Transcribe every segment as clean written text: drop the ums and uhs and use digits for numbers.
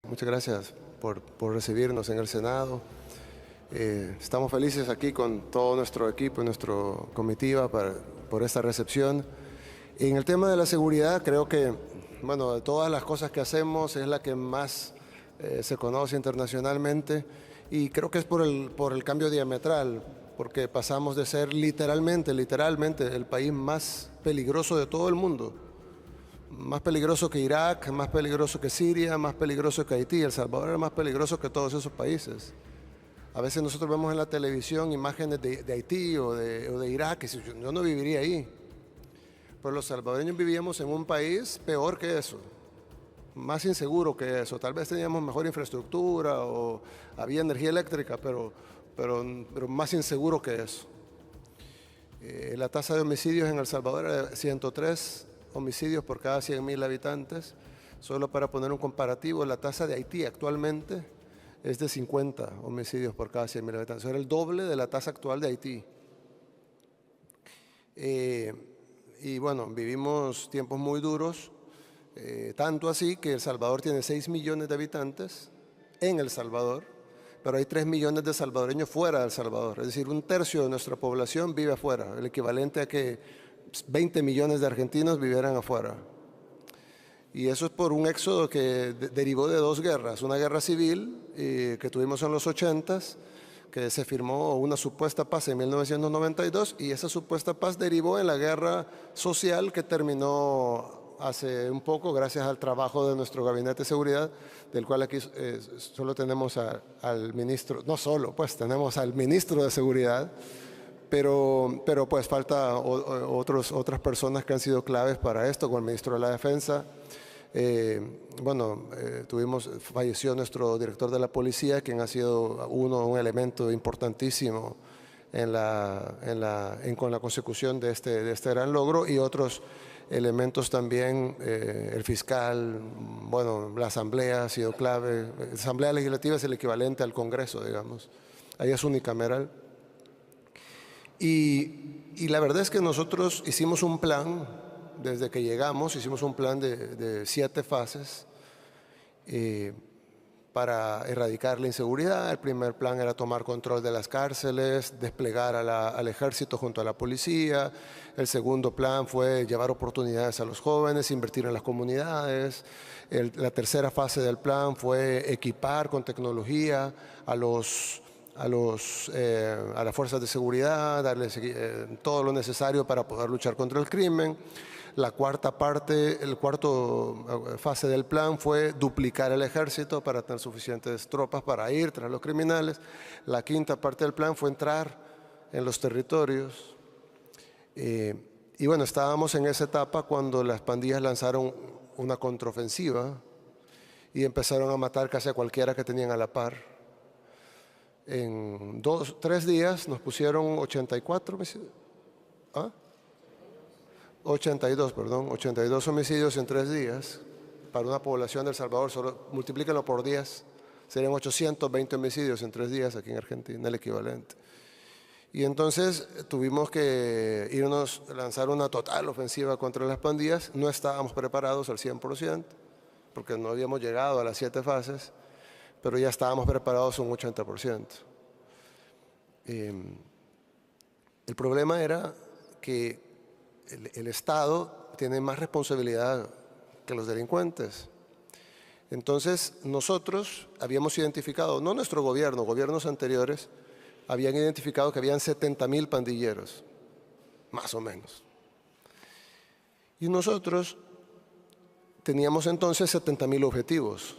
Muchas gracias por recibirnos en el Senado. Estamos felices aquí con todo nuestro equipo y nuestra comitiva por esta recepción. En el tema de la seguridad, creo que, bueno, de todas las cosas que hacemos es la que más se conoce internacionalmente, y creo que es por el cambio diametral, porque pasamos de ser literalmente el país más peligroso de todo el mundo. Más peligroso que Irak, más peligroso que Siria, más peligroso que Haití. El Salvador era más peligroso que todos esos países. A veces nosotros vemos en la televisión imágenes de Haití o de Irak, y yo no viviría ahí. Pero los salvadoreños vivíamos en un país peor que eso, más inseguro que eso. Tal vez teníamos mejor infraestructura o había energía eléctrica, pero más inseguro que eso. La tasa de homicidios en El Salvador era de 103 homicidios por cada 100.000 habitantes. Solo para poner un comparativo, la tasa de Haití actualmente es de 50 homicidios por cada 100.000 habitantes. Era el doble de la tasa actual de Haití. Y bueno, vivimos tiempos muy duros, tanto así que El Salvador tiene 6 millones de habitantes en El Salvador, pero hay 3 millones de salvadoreños fuera de El Salvador. Es decir, un tercio de nuestra población vive afuera, el equivalente a que 20 millones de argentinos vivieran afuera. Y eso es por un éxodo que derivó de dos guerras. Una guerra civil que tuvimos en los 80s, que se firmó una supuesta paz en 1992, y esa supuesta paz derivó en la guerra social que terminó hace un poco gracias al trabajo de nuestro gabinete de seguridad, del cual aquí solo tenemos al ministro, no solo, pues tenemos al ministro de seguridad, pero pues falta otras personas que han sido claves para esto, como el ministro de la Defensa. Falleció nuestro director de la policía, quien ha sido un elemento importantísimo con la consecución de este gran logro, y otros elementos también, el fiscal, bueno, la asamblea ha sido clave. La asamblea legislativa es el equivalente al Congreso, digamos, ahí es unicameral. Y la verdad es que nosotros hicimos un plan, desde que llegamos, hicimos un plan de 7 fases para erradicar la inseguridad. El primer plan era tomar control de las cárceles, desplegar al ejército junto a la policía. El segundo plan fue llevar oportunidades a los jóvenes, invertir en las comunidades. La tercera fase del plan fue equipar con tecnología a las fuerzas de seguridad, darles todo lo necesario para poder luchar contra el crimen. La cuarta fase del plan fue duplicar el ejército para tener suficientes tropas para ir tras los criminales. La quinta parte del plan fue entrar en los territorios. Y bueno, estábamos en esa etapa cuando las pandillas lanzaron una contraofensiva y empezaron a matar casi a cualquiera que tenían a la par. En 3 días nos pusieron 82 homicidios en 3 días. Para una población de El Salvador, solo multiplíquenlo por 10, serían 820 homicidios en 3 días aquí en Argentina, el equivalente. Y entonces tuvimos que lanzar una total ofensiva contra las pandillas. No estábamos preparados al 100%, porque no habíamos llegado a las 7 fases, pero ya estábamos preparados un 80%. El problema era que el Estado tiene más responsabilidad que los delincuentes. Entonces nosotros habíamos identificado, no nuestro gobierno, gobiernos anteriores habían identificado que habían 70.000 pandilleros, más o menos. Y nosotros teníamos entonces 70.000 objetivos.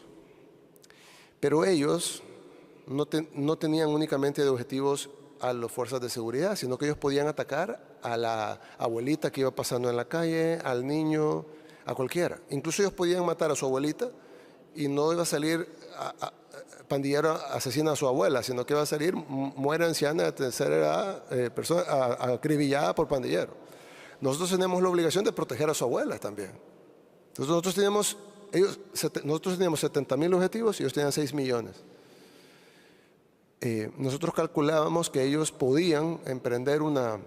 Pero ellos no tenían únicamente de objetivos a las fuerzas de seguridad, sino que ellos podían atacar a la abuelita que iba pasando en la calle, al niño, a cualquiera. Incluso ellos podían matar a su abuelita y no iba a salir pandillero asesina a su abuela, sino que iba a salir muere anciana de tercera edad, persona acribillada por pandillero. Nosotros tenemos la obligación de proteger a su abuela también. Entonces nosotros teníamos 70.000 objetivos y ellos tenían 6 millones. Nosotros calculábamos que ellos podían emprender un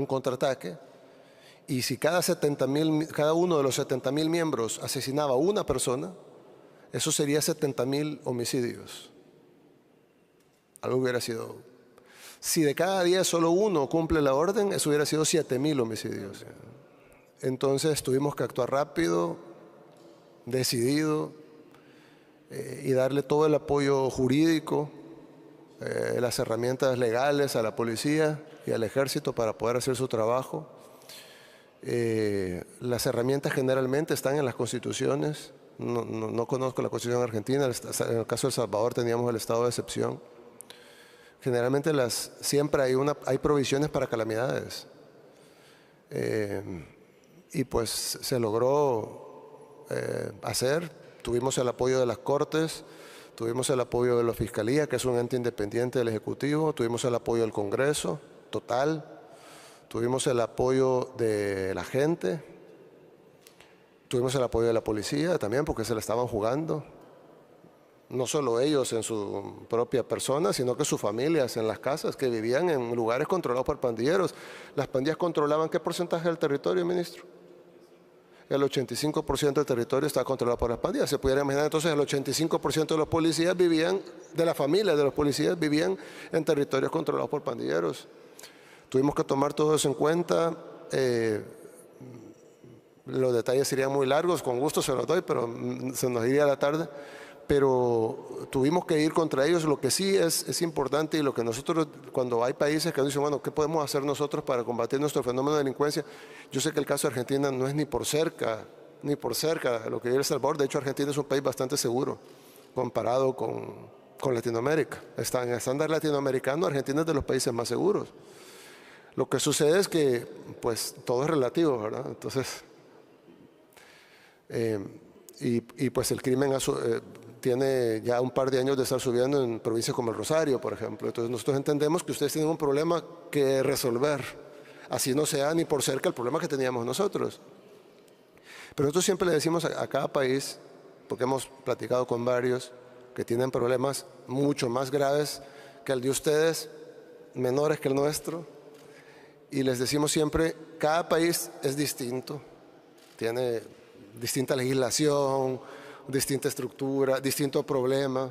contraataque Y si cada uno de los 70.000 miembros asesinaba a una persona, eso sería 70.000 homicidios. Algo hubiera sido... Si de cada 10 solo uno cumple la orden, eso hubiera sido 7.000 homicidios. Entonces tuvimos que actuar rápido, decidido, y darle todo el apoyo jurídico, las herramientas legales a la policía y al ejército para poder hacer su trabajo. Las herramientas generalmente están en las constituciones. No conozco la constitución argentina. En el caso de El Salvador teníamos el estado de excepción. Generalmente siempre hay provisiones para calamidades. Y pues se logró hacer. Tuvimos el apoyo de las Cortes, tuvimos el apoyo de la Fiscalía, que es un ente independiente del Ejecutivo, tuvimos el apoyo del Congreso, total, tuvimos el apoyo de la gente, tuvimos el apoyo de la policía también, porque se la estaban jugando. No solo ellos en su propia persona, sino que sus familias en las casas, que vivían en lugares controlados por pandilleros. Las pandillas controlaban ¿qué porcentaje del territorio, ministro? El 85% del territorio estaba controlado por las pandillas. Se pudiera imaginar, entonces el 85% de los policías vivían, de la familia de los policías, vivían en territorios controlados por pandilleros. Tuvimos que tomar todo eso en cuenta. Los detalles serían muy largos, con gusto se los doy, pero se nos iría la tarde. Pero tuvimos que ir contra ellos. Lo que sí es importante, y lo que nosotros, cuando hay países que dicen, bueno, ¿qué podemos hacer nosotros para combatir nuestro fenómeno de delincuencia? Yo sé que el caso de Argentina no es ni por cerca de lo que vive El Salvador. De hecho, Argentina es un país bastante seguro comparado con Latinoamérica. En el estándar latinoamericano, Argentina es de los países más seguros. Lo que sucede es que, pues, todo es relativo, ¿verdad? Entonces, pues el crimen tiene ya un par de años de estar subiendo en provincias como el Rosario, por ejemplo. Entonces nosotros entendemos que ustedes tienen un problema que resolver, así no sea ni por cerca el problema que teníamos nosotros. Pero nosotros siempre le decimos a cada país, porque hemos platicado con varios que tienen problemas mucho más graves que el de ustedes, menores que el nuestro, y les decimos siempre, cada país es distinto, tiene distinta legislación, distinta estructura, distinto problema.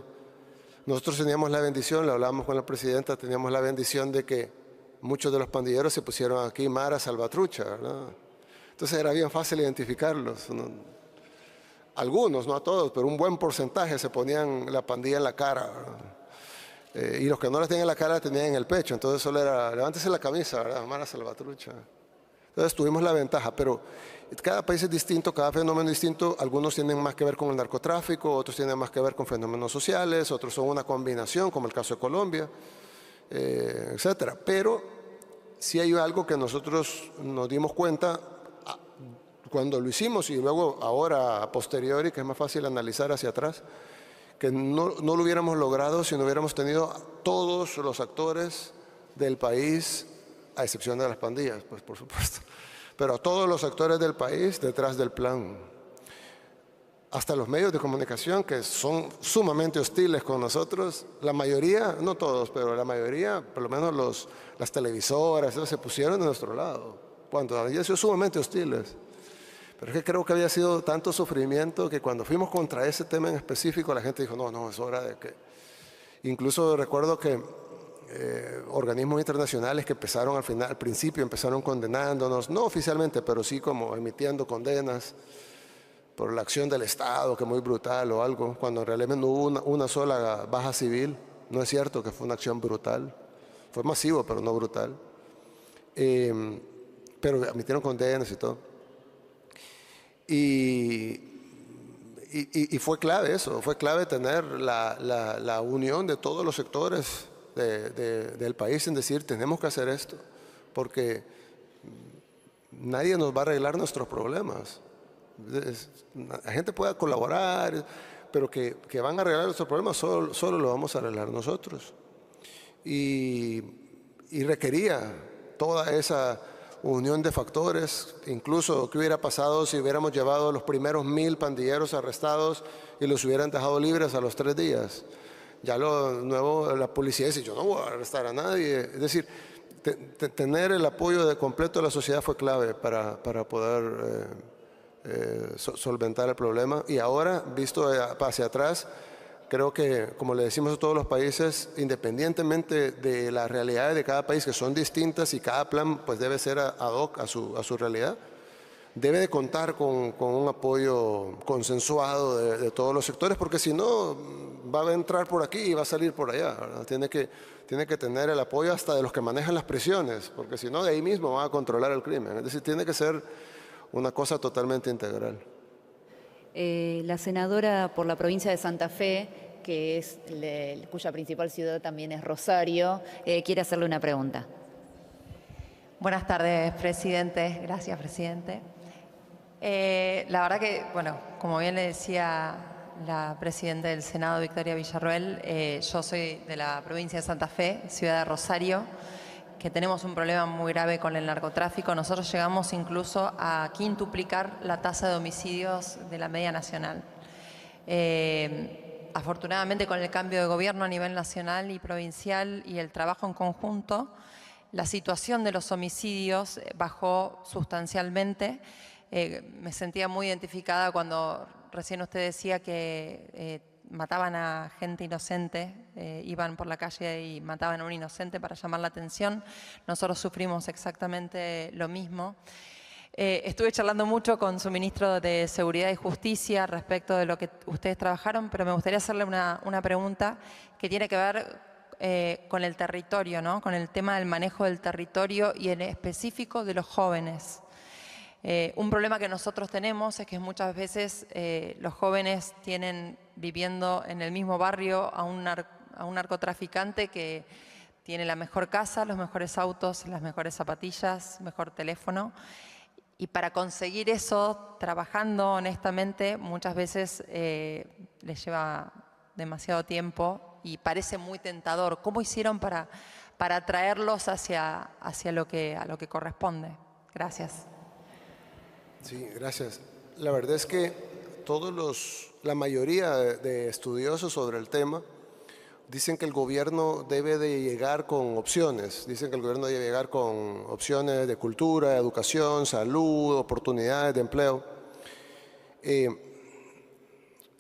Nosotros teníamos la bendición, le hablábamos con la presidenta, teníamos la bendición de que muchos de los pandilleros se pusieron aquí Mara Salvatrucha, ¿verdad? Entonces era bien fácil identificarlos. Algunos, no a todos, pero un buen porcentaje se ponían la pandilla en la cara, y los que no la tenían en la cara la tenían en el pecho. Entonces solo era, levántese la camisa, ¿verdad? Mara Salvatrucha. Entonces tuvimos la ventaja, pero cada país es distinto, cada fenómeno es distinto. Algunos tienen más que ver con el narcotráfico, otros tienen más que ver con fenómenos sociales, otros son una combinación, como el caso de Colombia, etcétera. Pero sí hay algo que nosotros nos dimos cuenta cuando lo hicimos, y luego ahora a posteriori, que es más fácil analizar hacia atrás, que no lo hubiéramos logrado si no hubiéramos tenido a todos los actores del país, a excepción de las pandillas, pues por supuesto, pero a todos los actores del país detrás del plan. Hasta los medios de comunicación, que son sumamente hostiles con nosotros, la mayoría, no todos, pero la mayoría, por lo menos las televisoras, se pusieron de nuestro lado, cuando habían sido sumamente hostiles. Pero es que creo que había sido tanto sufrimiento que cuando fuimos contra ese tema en específico, la gente dijo, no, es hora de que... Incluso recuerdo que organismos internacionales que empezaron al principio empezaron condenándonos, no oficialmente, pero sí como emitiendo condenas por la acción del Estado, que muy brutal o algo, cuando realmente no hubo una sola baja civil. No es cierto que fue una acción brutal, fue masivo, pero no brutal. Pero emitieron condenas y todo. Y fue clave eso, fue clave tener la unión de todos los sectores del país en decir, tenemos que hacer esto, porque nadie nos va a arreglar nuestros problemas. La gente puede colaborar, pero que van a arreglar nuestros problemas solo lo vamos a arreglar nosotros. Y requería toda esa unión de factores. Incluso qué hubiera pasado si hubiéramos llevado los primeros 1000 pandilleros arrestados y los hubieran dejado libres a los 3 días. Ya lo nuevo, la policía dice, yo no voy a arrestar a nadie. Es decir, tener el apoyo completo de la sociedad fue clave para poder solventar el problema. Y ahora, visto hacia atrás, creo que, como le decimos a todos los países, independientemente de las realidades de cada país, que son distintas, y cada plan pues debe ser ad hoc a su realidad, debe de contar con un apoyo consensuado de todos los sectores, porque si no, va a entrar por aquí y va a salir por allá, ¿verdad? Tiene que tener el apoyo hasta de los que manejan las prisiones, porque si no, de ahí mismo van a controlar el crimen. Es decir, tiene que ser una cosa totalmente integral. La senadora por la provincia de Santa Fe, cuya principal ciudad también es Rosario, quiere hacerle una pregunta. Buenas tardes, presidente. Gracias, presidente. La verdad que, bueno, como bien le decía la presidenta del Senado, Victoria Villarroel, yo soy de la provincia de Santa Fe, ciudad de Rosario, que tenemos un problema muy grave con el narcotráfico. Nosotros llegamos incluso a quintuplicar la tasa de homicidios de la media nacional. Afortunadamente, con el cambio de gobierno a nivel nacional y provincial y el trabajo en conjunto, la situación de los homicidios bajó sustancialmente. Me sentía muy identificada cuando recién usted decía que mataban a gente inocente, iban por la calle y mataban a un inocente para llamar la atención. Nosotros sufrimos exactamente lo mismo. Estuve charlando mucho con su ministro de Seguridad y Justicia respecto de lo que ustedes trabajaron, pero me gustaría hacerle una pregunta que tiene que ver con el territorio, ¿no? Con el tema del manejo del territorio y en específico de los jóvenes. Un problema que nosotros tenemos es que muchas veces los jóvenes tienen viviendo en el mismo barrio a un narcotraficante que tiene la mejor casa, los mejores autos, las mejores zapatillas, mejor teléfono. Y para conseguir eso, trabajando honestamente, muchas veces les lleva demasiado tiempo y parece muy tentador. ¿Cómo hicieron para atraerlos hacia a lo que corresponde? Gracias. Sí, gracias. La verdad es que la mayoría de estudiosos sobre el tema dicen que el gobierno debe de llegar con opciones. Dicen que el gobierno debe llegar con opciones de cultura, educación, salud, oportunidades de empleo.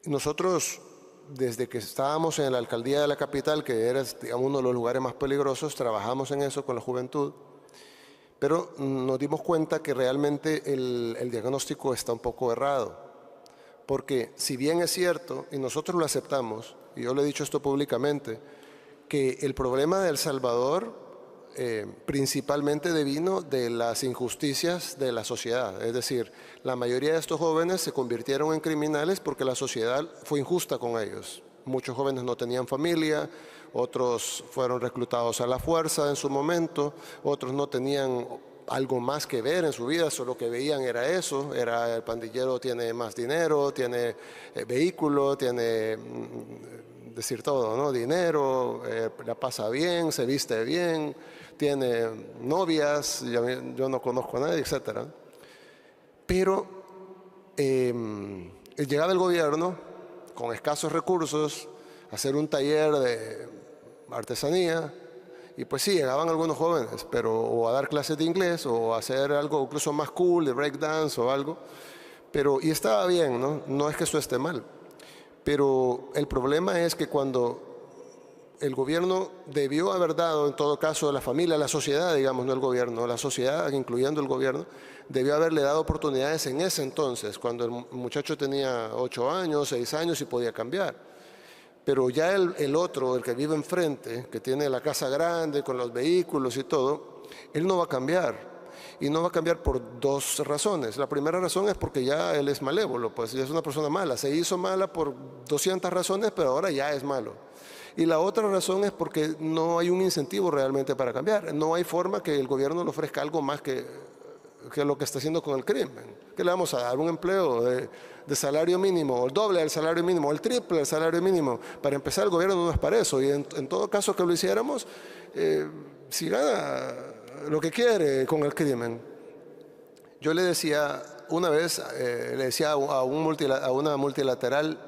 Nosotros, desde que estábamos en la alcaldía de la capital, que era, digamos, uno de los lugares más peligrosos, trabajamos en eso con la juventud. Pero nos dimos cuenta que realmente el diagnóstico está un poco errado, porque si bien es cierto, y nosotros lo aceptamos, y yo le he dicho esto públicamente, que el problema de El Salvador principalmente devino de las injusticias de la sociedad. Es decir, la mayoría de estos jóvenes se convirtieron en criminales porque la sociedad fue injusta con ellos. Muchos jóvenes no tenían familia, otros fueron reclutados a la fuerza en su momento, otros no tenían algo más que ver en su vida, solo que veían era eso, era el pandillero tiene más dinero, tiene vehículo, tiene, decir todo, ¿no? Dinero, la pasa bien, se viste bien, tiene novias, yo no conozco a nadie, etc. Pero llegaba el gobierno con escasos recursos a hacer un taller de artesanía, y pues sí, llegaban algunos jóvenes, pero o a dar clases de inglés o a hacer algo incluso más cool, de breakdance o algo, y estaba bien, ¿no? No es que eso esté mal, pero el problema es que cuando el gobierno debió haber dado, en todo caso, a la familia, a la sociedad, digamos, no el gobierno, la sociedad, incluyendo el gobierno, debió haberle dado oportunidades en ese entonces, cuando el muchacho tenía 8 años, 6 años y podía cambiar. Pero ya el otro, el que vive enfrente, que tiene la casa grande con los vehículos y todo, él no va a cambiar. Y no va a cambiar por 2 razones. La primera razón es porque ya él es malévolo, pues ya es una persona mala. Se hizo mala por 200 razones, pero ahora ya es malo. Y la otra razón es porque no hay un incentivo realmente para cambiar. No hay forma que el gobierno le ofrezca algo más que lo que está haciendo con el crimen. ¿Qué le vamos a dar? Un empleo de salario mínimo, el doble del salario mínimo, el triple del salario mínimo. Para empezar, el gobierno no es para eso. Y en todo caso que lo hiciéramos, si gana lo que quiere con el crimen. Yo le decía una vez, le decía a una multilateral,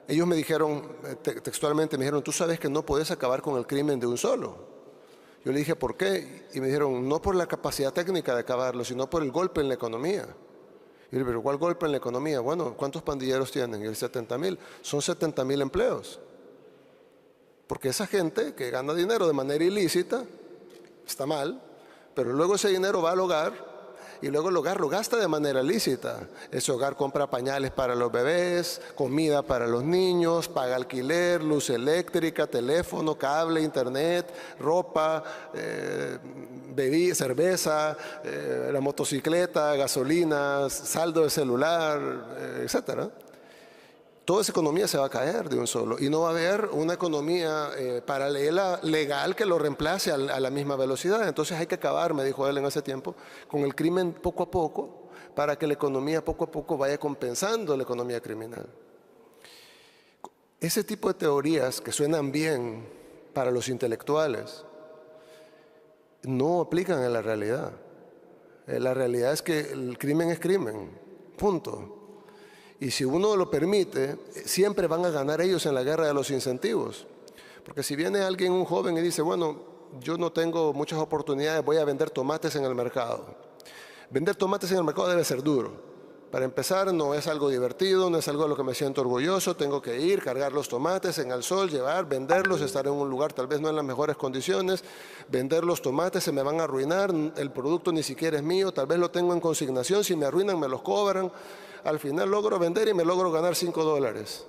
ellos me dijeron, textualmente me dijeron, tú sabes que no puedes acabar con el crimen de un solo. Yo le dije, ¿por qué? Y me dijeron, no por la capacidad técnica de acabarlo, sino por el golpe en la economía. Y yo le dije, ¿pero cuál golpe en la economía? Bueno, ¿cuántos pandilleros tienen? Y el 70,000. Son 70,000 empleos. Porque esa gente que gana dinero de manera ilícita, está mal, pero luego ese dinero va al hogar y luego el hogar lo gasta de manera lícita. Ese hogar compra pañales para los bebés, comida para los niños, paga alquiler, luz eléctrica, teléfono, cable, internet, ropa, cerveza, la motocicleta, gasolina, saldo de celular, etcétera. Toda esa economía se va a caer de un solo y no va a haber una economía paralela, legal, que lo reemplace a la misma velocidad. Entonces hay que acabar, me dijo él en ese tiempo, con el crimen poco a poco, para que la economía poco a poco vaya compensando la economía criminal. Ese tipo de teorías que suenan bien para los intelectuales no aplican a la realidad. La realidad es que el crimen es crimen, punto. Y si uno lo permite, siempre van a ganar ellos en la guerra de los incentivos. Porque si viene alguien, un joven, y dice, bueno, yo no tengo muchas oportunidades, voy a vender tomates en el mercado. Vender tomates en el mercado debe ser duro. Para empezar, no es algo divertido, no es algo de lo que me siento orgulloso. Tengo que ir, cargar los tomates en el sol, llevar, venderlos, estar en un lugar tal vez no en las mejores condiciones. Vender los tomates, se me van a arruinar, el producto ni siquiera es mío, tal vez lo tengo en consignación, si me arruinan me los cobran. Al final logro vender y me logro ganar $5.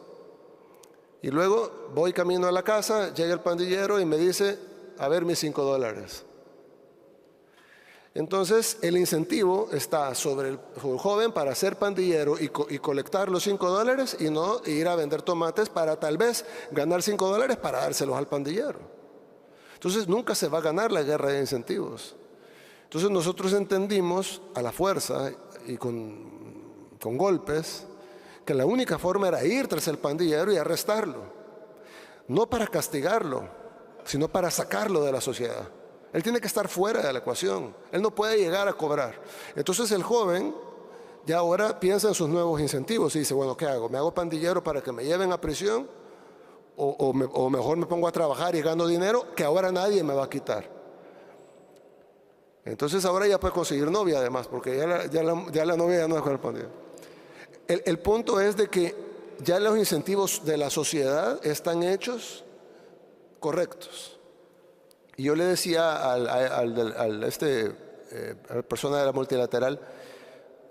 Y luego voy camino a la casa, llega el pandillero y me dice, a ver mis $5. Entonces el incentivo está sobre el joven para ser pandillero y colectar los $5 y no ir a vender tomates para tal vez ganar $5 para dárselos al pandillero. Entonces nunca se va a ganar la guerra de incentivos. Entonces nosotros entendimos a la fuerza y con golpes, que la única forma era ir tras el pandillero y arrestarlo, no para castigarlo, sino para sacarlo de la sociedad. Él tiene que estar fuera de la ecuación, él no puede llegar a cobrar. Entonces el joven ya ahora piensa en sus nuevos incentivos y dice, bueno, ¿qué hago? ¿Me hago pandillero para que me lleven a prisión? ¿O mejor me pongo a trabajar y gano dinero que ahora nadie me va a quitar? Entonces ahora ya puede conseguir novia además, porque ya la novia ya no es con el pandillero. El punto es de que ya los incentivos de la sociedad están hechos correctos. Y yo le decía a la persona de la multilateral,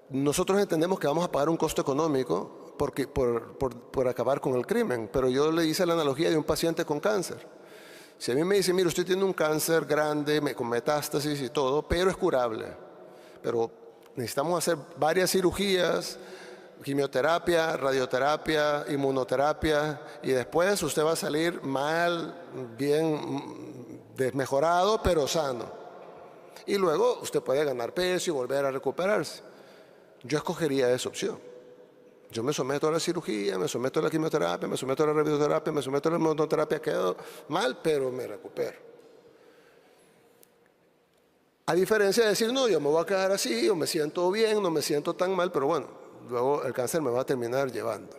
nosotros entendemos que vamos a pagar un costo económico por acabar con el crimen, pero yo le hice la analogía de un paciente con cáncer. Si a mí me dicen, mire, usted tiene un cáncer grande, con metástasis y todo, pero es curable, pero necesitamos hacer varias cirugías, quimioterapia, radioterapia, inmunoterapia, y después usted va a salir mal, bien desmejorado, pero sano. Y luego usted puede ganar peso y volver a recuperarse. Yo escogería esa opción. Yo me someto a la cirugía, me someto a la quimioterapia, me someto a la radioterapia, me someto a la inmunoterapia, quedo mal, pero me recupero. A diferencia de decir, no, yo me voy a quedar así, o me siento bien, no me siento tan mal, pero bueno, luego el cáncer me va a terminar llevando.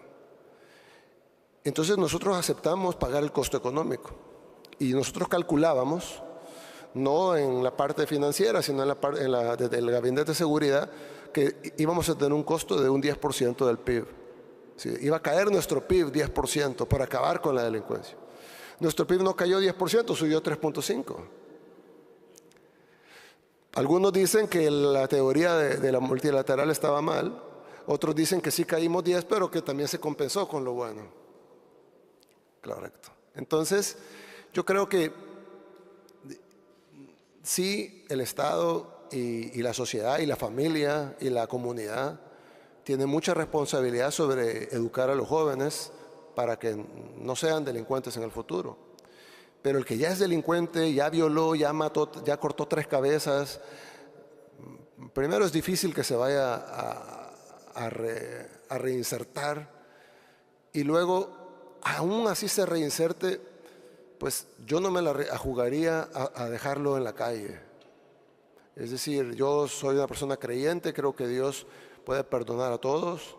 Entonces nosotros aceptamos pagar el costo económico y nosotros calculábamos, no en la parte financiera, sino desde el gabinete de seguridad, que íbamos a tener un costo de un 10% del PIB. Sí, iba a caer nuestro PIB 10% para acabar con la delincuencia. Nuestro PIB no cayó 10%, subió 3.5%. Algunos dicen que la teoría de la multilateral estaba mal, otros dicen que sí caímos 10, pero que también se compensó con lo bueno. Correcto. Entonces, yo creo que sí, el Estado y la sociedad y la familia y la comunidad tienen mucha responsabilidad sobre educar a los jóvenes para que no sean delincuentes en el futuro. Pero el que ya es delincuente, ya violó, ya mató, ya cortó 3 cabezas, primero es difícil que se vaya a reinsertar, y luego, aún así se reinserte, pues yo no me la jugaría a dejarlo en la calle. Es decir, yo soy una persona creyente, creo que Dios puede perdonar a todos.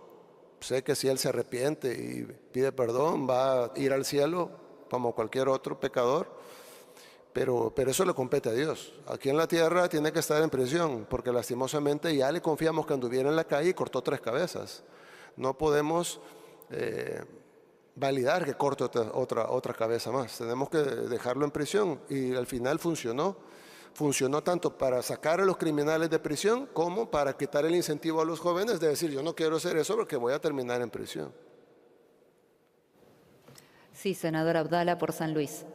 Sé que si Él se arrepiente y pide perdón, va a ir al cielo como cualquier otro pecador. pero eso le compete a Dios. Aquí en la tierra tiene que estar en prisión, porque lastimosamente ya le confiamos que anduviera en la calle y cortó 3 cabezas. No podemos validar que corte otra cabeza más. Tenemos que dejarlo en prisión, y al final funcionó. Funcionó tanto para sacar a los criminales de prisión como para quitar el incentivo a los jóvenes de decir: yo no quiero hacer eso porque voy a terminar en prisión. Sí, senador Abdala, por San Luis.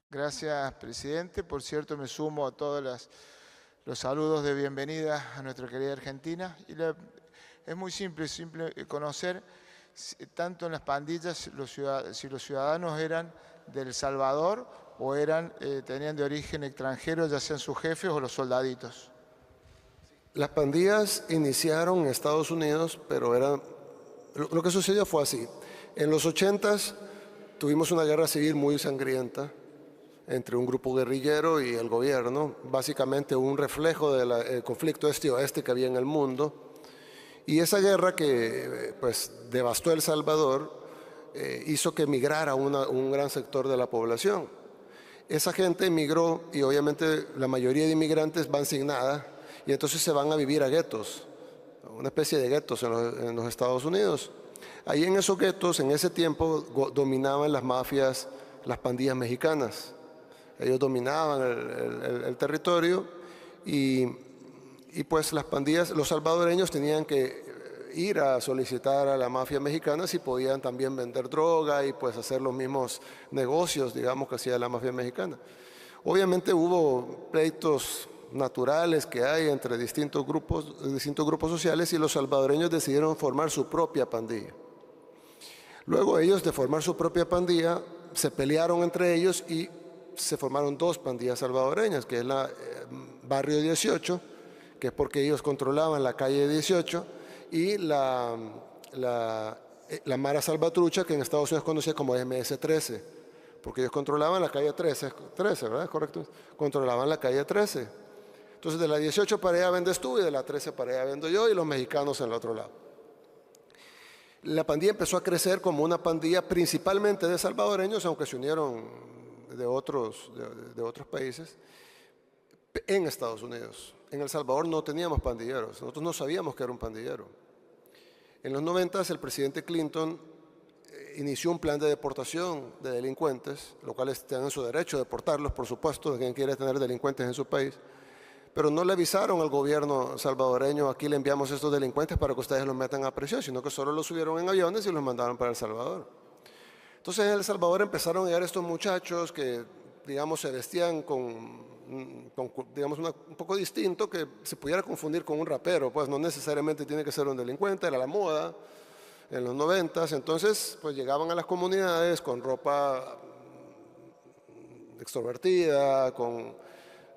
Gracias, presidente. Por cierto, me sumo a todos los saludos de bienvenida a nuestra querida Argentina. Es muy simple conocer, tanto en las pandillas, si los ciudadanos eran de El Salvador o tenían de origen extranjero, ya sean sus jefes o los soldaditos. Las pandillas iniciaron en Estados Unidos, pero lo que sucedió fue así. En los 80s tuvimos una guerra civil muy sangrienta entre un grupo guerrillero y el gobierno, básicamente un reflejo del conflicto este-oeste que había en el mundo. Y esa guerra que pues devastó El Salvador hizo que emigrara un gran sector de la población. Esa gente emigró, y obviamente la mayoría de inmigrantes van sin nada, y entonces se van a vivir a guetos, una especie de guetos en los Estados Unidos. Ahí en esos guetos, en ese tiempo, dominaban las mafias, las pandillas mexicanas. Ellos dominaban el territorio, y pues las pandillas, los salvadoreños tenían que ir a solicitar a la mafia mexicana si podían también vender droga y pues hacer los mismos negocios, digamos, que hacía la mafia mexicana. Obviamente hubo pleitos naturales que hay entre distintos grupos sociales, y los salvadoreños decidieron formar su propia pandilla. Luego ellos, de formar su propia pandilla, se pelearon entre ellos y se formaron 2 pandillas salvadoreñas, que es la Barrio 18, que es porque ellos controlaban la calle 18, y la Mara Salvatrucha, que en Estados Unidos se conocía como MS-13, porque ellos controlaban la calle 13, ¿verdad? ¿Correcto? Controlaban la calle 13. Entonces, de la 18 para allá vendes tú, y de la 13 para allá vendo yo, y los mexicanos en el otro lado. La pandilla empezó a crecer como una pandilla principalmente de salvadoreños, aunque se unieron de otros países, en Estados Unidos. En El Salvador no teníamos pandilleros, nosotros no sabíamos que era un pandillero. En los 90s el presidente Clinton inició un plan de deportación de delincuentes, lo cual tienen su derecho de deportarlos, por supuesto, de quien quiere tener delincuentes en su país, pero no le avisaron al gobierno salvadoreño: aquí le enviamos estos delincuentes para que ustedes los metan a prisión, sino que solo los subieron en aviones y los mandaron para El Salvador. Entonces en El Salvador empezaron a llegar estos muchachos que, digamos, se vestían digamos, un poco distinto, que se pudiera confundir con un rapero, pues no necesariamente tiene que ser un delincuente, era la moda en los 90s. Entonces pues llegaban a las comunidades con ropa extrovertida,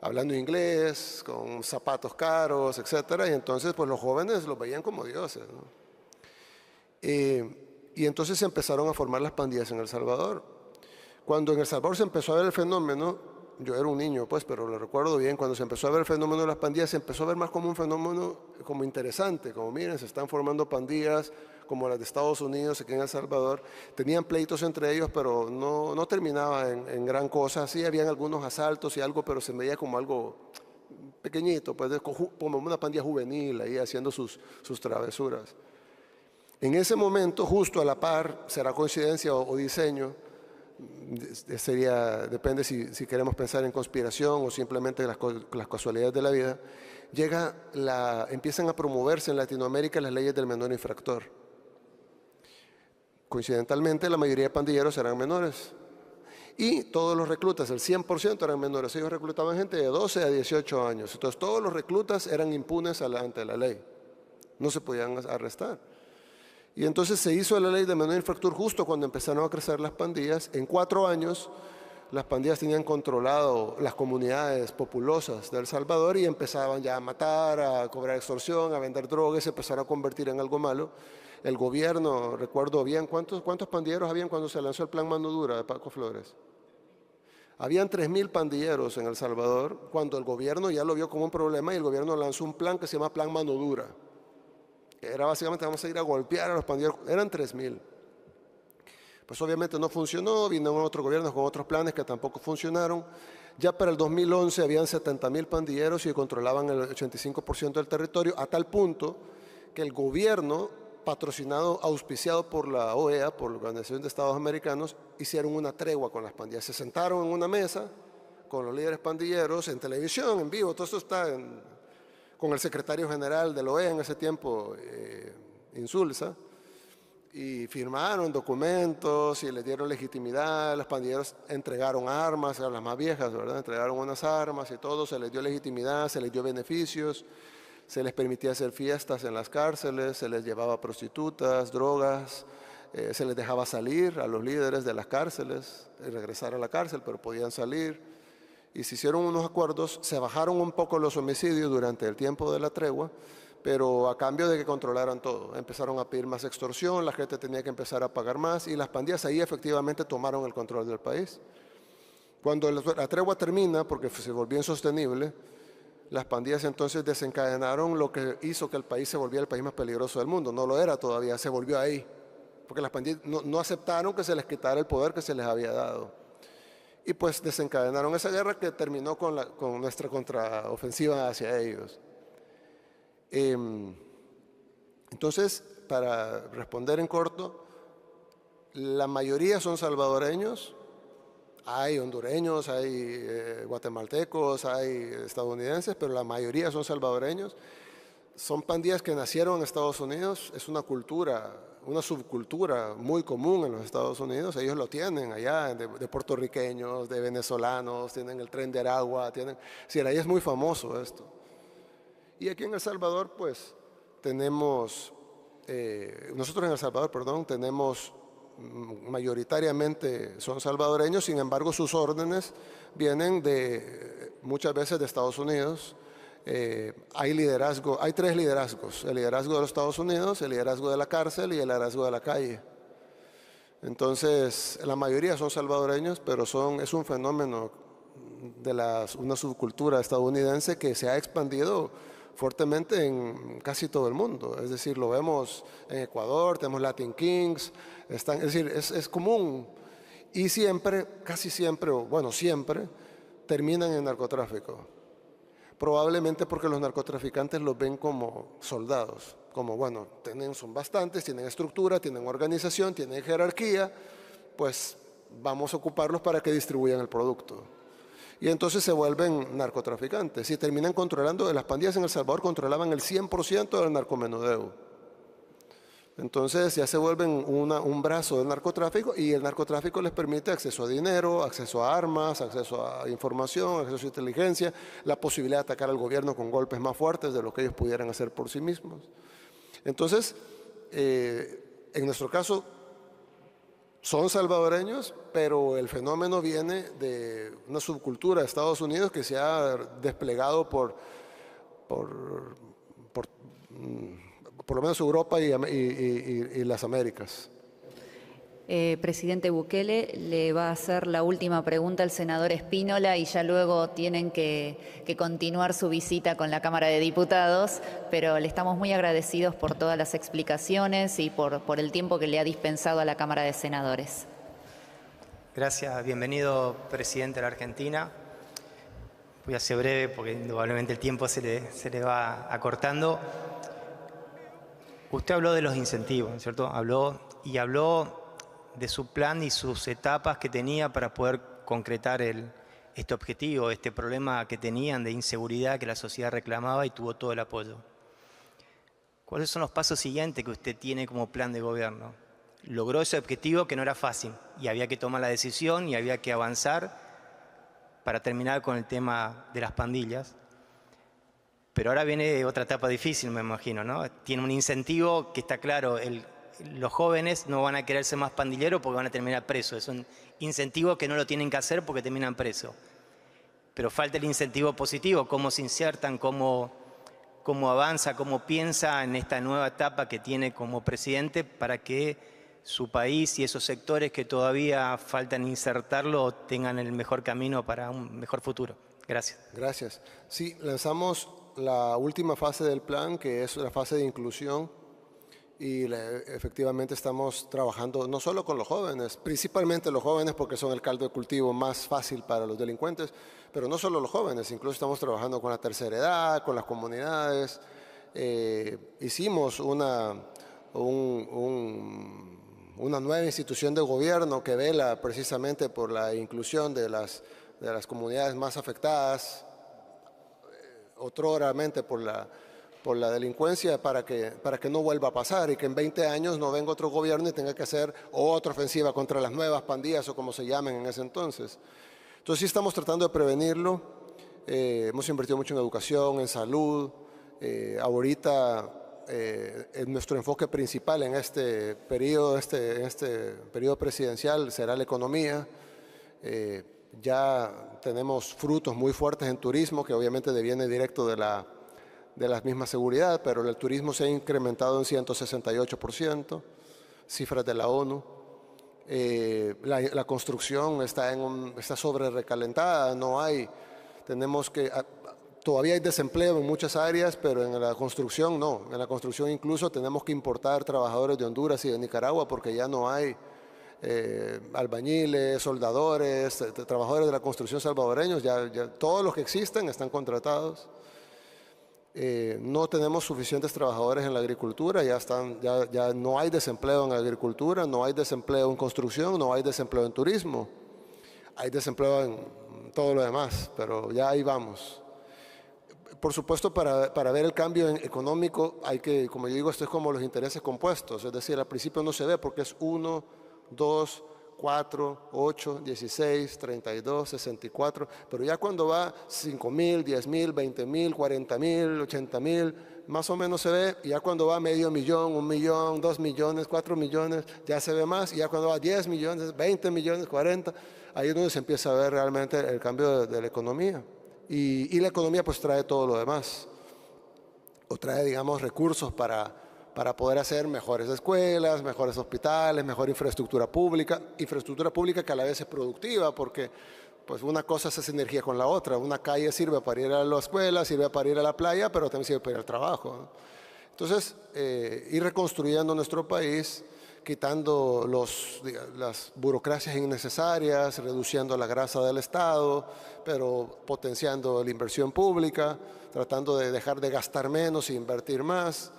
hablando inglés, con zapatos caros, etcétera, y entonces pues los jóvenes los veían como dioses, ¿no? Y entonces se empezaron a formar las pandillas en El Salvador. Cuando en El Salvador se empezó a ver el fenómeno, yo era un niño pues, pero lo recuerdo bien, cuando se empezó a ver el fenómeno de las pandillas, se empezó a ver más como un fenómeno como interesante, como miren, se están formando pandillas como las de Estados Unidos aquí en El Salvador. Tenían pleitos entre ellos, pero no terminaba en gran cosa. Sí, habían algunos asaltos y algo, pero se veía como algo pequeñito, pues como una pandilla juvenil ahí haciendo sus travesuras. En ese momento, justo a la par, será coincidencia o diseño, depende si queremos pensar en conspiración o simplemente las casualidades de la vida, empiezan a promoverse en Latinoamérica las leyes del menor infractor. Coincidentalmente, la mayoría de pandilleros eran menores, y todos los reclutas, el 100% eran menores. Ellos reclutaban gente de 12 a 18 años. Entonces todos los reclutas eran impunes ante la ley, no se podían arrestar. Y entonces se hizo la ley de menor infractor justo cuando empezaron a crecer las pandillas. En 4 años las pandillas tenían controlado las comunidades populosas de El Salvador y empezaban ya a matar, a cobrar extorsión, a vender drogas, se empezaron a convertir en algo malo. El gobierno, recuerdo bien, ¿cuántos pandilleros habían cuando se lanzó el Plan Mano Dura de Paco Flores? Habían 3,000 pandilleros en El Salvador, cuando el gobierno ya lo vio como un problema, y el gobierno lanzó un plan que se llama Plan Mano Dura. Era básicamente: vamos a ir a golpear a los pandilleros. Eran 3,000. Pues obviamente no funcionó, vinieron otros gobiernos con otros planes que tampoco funcionaron. Ya para el 2011 habían 70.000 pandilleros y controlaban el 85% del territorio, a tal punto que el gobierno, patrocinado, auspiciado por la OEA, por la Organización de Estados Americanos, hicieron una tregua con las pandillas. Se sentaron en una mesa con los líderes pandilleros, en televisión, en vivo, todo esto está con el secretario general de la OEA en ese tiempo, Insulza, y firmaron documentos y les dieron legitimidad. Los pandilleros entregaron armas, eran las más viejas, ¿verdad? Entregaron unas armas y todo, se les dio legitimidad, se les dio beneficios, se les permitía hacer fiestas en las cárceles, se les llevaba prostitutas, drogas, se les dejaba salir a los líderes de las cárceles, regresar a la cárcel, pero podían salir. Y se hicieron unos acuerdos, se bajaron un poco los homicidios durante el tiempo de la tregua, pero a cambio de que controlaran todo. Empezaron a pedir más extorsión, la gente tenía que empezar a pagar más y las pandillas ahí efectivamente tomaron el control del país. Cuando la tregua termina, porque se volvió insostenible, las pandillas entonces desencadenaron lo que hizo que el país se volviera el país más peligroso del mundo. No lo era todavía, se volvió ahí, porque las pandillas no aceptaron que se les quitara el poder que se les había dado. Y pues desencadenaron esa guerra que terminó con nuestra contraofensiva hacia ellos. Entonces, para responder en corto, la mayoría son salvadoreños, hay hondureños, hay guatemaltecos, hay estadounidenses, pero la mayoría son salvadoreños. Son pandillas que nacieron en Estados Unidos, es una cultura, una subcultura muy común en los Estados Unidos, ellos lo tienen allá, de puertorriqueños, de venezolanos, tienen el Tren de Aragua, ahí es muy famoso esto. Y aquí en El Salvador, pues, tenemos, nosotros en El Salvador, perdón, tenemos mayoritariamente son salvadoreños, sin embargo sus órdenes vienen muchas veces de Estados Unidos. Hay liderazgo, hay tres liderazgos: el liderazgo de los Estados Unidos, el liderazgo de la cárcel y el liderazgo de la calle. Entonces, la mayoría son salvadoreños, pero es un fenómeno de una subcultura estadounidense que se ha expandido fuertemente en casi todo el mundo. Es decir, lo vemos en Ecuador, tenemos Latin Kings, es decir, es común. Y siempre, casi siempre, o bueno, siempre, terminan en narcotráfico. Probablemente porque los narcotraficantes los ven como soldados, como bueno, son bastantes, tienen estructura, tienen organización, tienen jerarquía, pues vamos a ocuparlos para que distribuyan el producto. Y entonces se vuelven narcotraficantes y terminan controlando. Las pandillas en El Salvador controlaban el 100% del narcomenudeo. Entonces ya se vuelven un brazo del narcotráfico, y el narcotráfico les permite acceso a dinero, acceso a armas, acceso a información, acceso a inteligencia, la posibilidad de atacar al gobierno con golpes más fuertes de lo que ellos pudieran hacer por sí mismos. Entonces, en nuestro caso, son salvadoreños, pero el fenómeno viene de una subcultura de Estados Unidos que se ha desplegado por lo menos Europa y las Américas. Presidente Bukele, le va a hacer la última pregunta al senador Espínola y ya luego tienen que continuar su visita con la Cámara de Diputados, pero le estamos muy agradecidos por todas las explicaciones y por el tiempo que le ha dispensado a la Cámara de Senadores. Gracias, bienvenido, presidente de la Argentina. Voy a ser breve porque indudablemente el tiempo se le va acortando. Usted habló de los incentivos, ¿no es cierto? Habló de su plan y sus etapas que tenía para poder concretar este objetivo, este problema que tenían de inseguridad que la sociedad reclamaba, y tuvo todo el apoyo. ¿Cuáles son los pasos siguientes que usted tiene como plan de gobierno? Logró ese objetivo que no era fácil y había que tomar la decisión y había que avanzar para terminar con el tema de las pandillas. Pero ahora viene otra etapa difícil, me imagino, ¿no? Tiene un incentivo que está claro, los jóvenes no van a querer ser más pandilleros porque van a terminar presos. Es un incentivo que no lo tienen que hacer porque terminan presos. Pero falta el incentivo positivo, cómo se insertan, cómo avanza, cómo piensa en esta nueva etapa que tiene como presidente para que su país y esos sectores que todavía faltan insertarlo tengan el mejor camino para un mejor futuro. Gracias. Gracias. Sí, lanzamos la última fase del plan, que es la fase de inclusión, efectivamente estamos trabajando no solo con los jóvenes, principalmente los jóvenes porque son el caldo de cultivo más fácil para los delincuentes, pero no solo los jóvenes, incluso estamos trabajando con la tercera edad, con las comunidades. Hicimos una nueva institución de gobierno que vela precisamente por la inclusión de las comunidades más afectadas, otroramente por la delincuencia, para que no vuelva a pasar y que en 20 años no venga otro gobierno y tenga que hacer otra ofensiva contra las nuevas pandillas o como se llamen en ese entonces. Entonces sí estamos tratando de prevenirlo. Hemos invertido mucho en educación, en salud. Ahorita nuestro enfoque principal en este periodo presidencial será la economía. Ya tenemos frutos muy fuertes en turismo, que obviamente deviene directo de la misma seguridad, pero el turismo se ha incrementado en 168%, cifras de la ONU. La construcción está sobre recalentada, todavía hay desempleo en muchas áreas, pero en la construcción no. En la construcción incluso tenemos que importar trabajadores de Honduras y de Nicaragua porque ya no hay albañiles, soldadores, trabajadores de la construcción salvadoreños, ya todos los que existen están contratados. No tenemos suficientes trabajadores en la agricultura, ya no hay desempleo en agricultura, no hay desempleo en construcción, no hay desempleo en turismo, hay desempleo en todo lo demás, pero ya ahí vamos. Por supuesto, para ver el cambio económico hay que, como yo digo, esto es como los intereses compuestos, es decir, al principio no se ve porque es 1, 2, 4, 8, 16, 32, 64, pero ya cuando va 5,000, 10,000, 20,000, 40,000, 80,000, más o menos se ve, y ya cuando va medio millón, 1 millón, 2 millones, 4 millones, ya se ve más, y ya cuando va 10 millones, 20 millones, 40, ahí es donde se empieza a ver realmente el cambio de la economía. Y la economía pues trae todo lo demás, o trae, digamos, recursos para poder hacer mejores escuelas, mejores hospitales, mejor infraestructura pública que a la vez es productiva, porque pues una cosa es sinergia con la otra. Una calle sirve para ir a la escuela, sirve para ir a la playa, pero también sirve para ir al trabajo, ¿no? Entonces, ir reconstruyendo nuestro país, quitando las burocracias innecesarias, reduciendo la grasa del Estado, pero potenciando la inversión pública, tratando de dejar de gastar menos e invertir más.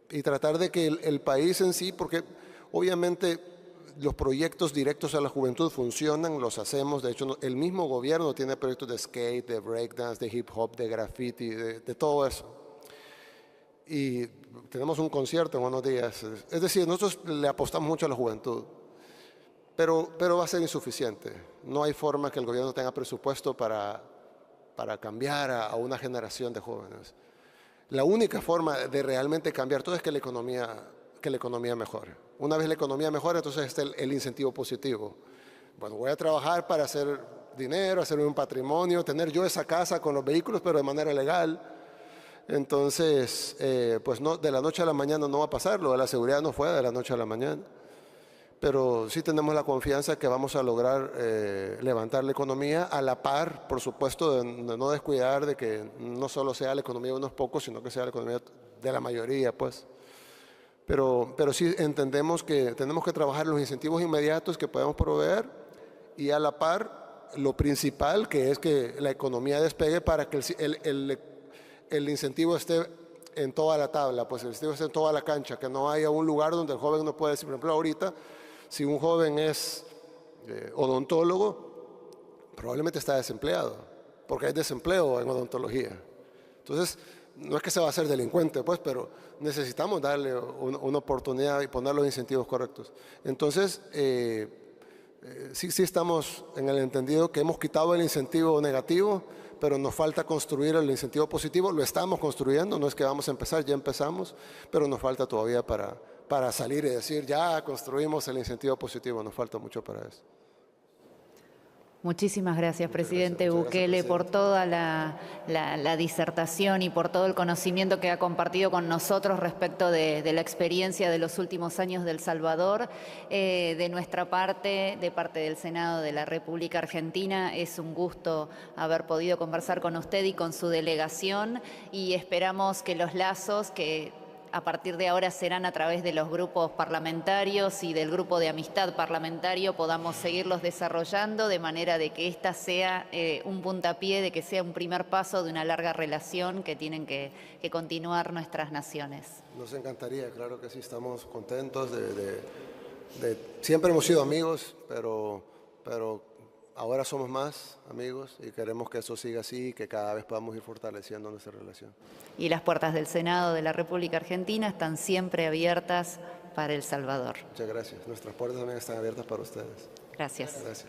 Y tratar de que el país en sí, porque obviamente los proyectos directos a la juventud funcionan, los hacemos, de hecho el mismo gobierno tiene proyectos de skate, de breakdance, de hip hop, de graffiti, de todo eso. Y tenemos un concierto en unos días, es decir, nosotros le apostamos mucho a la juventud, pero va a ser insuficiente. No hay forma que el gobierno tenga presupuesto para cambiar a una generación de jóvenes. La única forma de realmente cambiar todo es que la economía mejore. Una vez la economía mejora, entonces está el incentivo positivo. Bueno, voy a trabajar para hacer dinero, hacer un patrimonio, tener yo esa casa con los vehículos, pero de manera legal. Entonces, pues no, de la noche a la mañana no va a pasar, lo de la seguridad no fue de la noche a la mañana. Pero sí tenemos la confianza que vamos a lograr levantar la economía a la par, por supuesto, de no descuidar de que no solo sea la economía de unos pocos, sino que sea la economía de la mayoría, pues. Pero sí entendemos que tenemos que trabajar los incentivos inmediatos que podemos proveer y a la par lo principal, que es que la economía despegue para que el incentivo esté en toda la tabla, pues el incentivo esté en toda la cancha, que no haya un lugar donde el joven no pueda decir, por ejemplo, ahorita, si un joven es odontólogo, probablemente está desempleado, porque hay desempleo en odontología. Entonces, no es que se va a hacer delincuente, pues, pero necesitamos darle una oportunidad y poner los incentivos correctos. Entonces, sí estamos en el entendido que hemos quitado el incentivo negativo, pero nos falta construir el incentivo positivo. Lo estamos construyendo, no es que vamos a empezar, ya empezamos, pero nos falta todavía para salir y decir, ya construimos el incentivo positivo, nos falta mucho para eso. Muchísimas gracias, presidente Bukele, por toda la disertación y por todo el conocimiento que ha compartido con nosotros respecto de la experiencia de los últimos años de El Salvador. De nuestra parte, de parte del Senado de la República Argentina, es un gusto haber podido conversar con usted y con su delegación, y esperamos que los lazos que a partir de ahora serán a través de los grupos parlamentarios y del grupo de amistad parlamentario, podamos seguirlos desarrollando de manera de que esta sea un puntapié, de que sea un primer paso de una larga relación que tienen que continuar nuestras naciones. Nos encantaría, claro que sí, estamos contentos siempre hemos sido amigos, pero ahora somos más amigos y queremos que eso siga así y que cada vez podamos ir fortaleciendo nuestra relación. Y las puertas del Senado de la República Argentina están siempre abiertas para El Salvador. Muchas gracias. Nuestras puertas también están abiertas para ustedes. Gracias. Gracias.